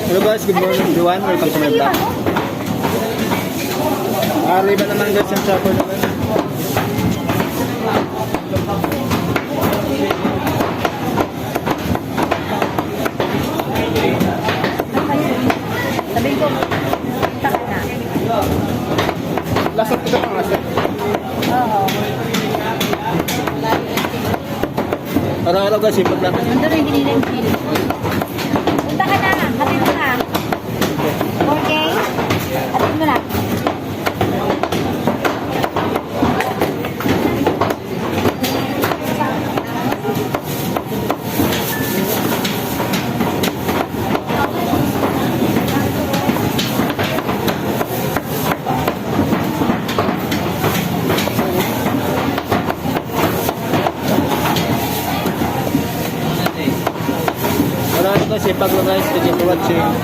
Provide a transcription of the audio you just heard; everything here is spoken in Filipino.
Hello guys, good morning everyone. Welcome to my vlog. Arriba naman guys yung chopper naman. Sabi ko, tak na. Lasot ito pang lasot. Oo. Araw-araw guys, ipag lang. Nandun na yung giniling chili. Punta ka na. Hatid mo na. Okay? Hatid mo na. Araw-araw guys, ipag lang guys. Thank you for watching.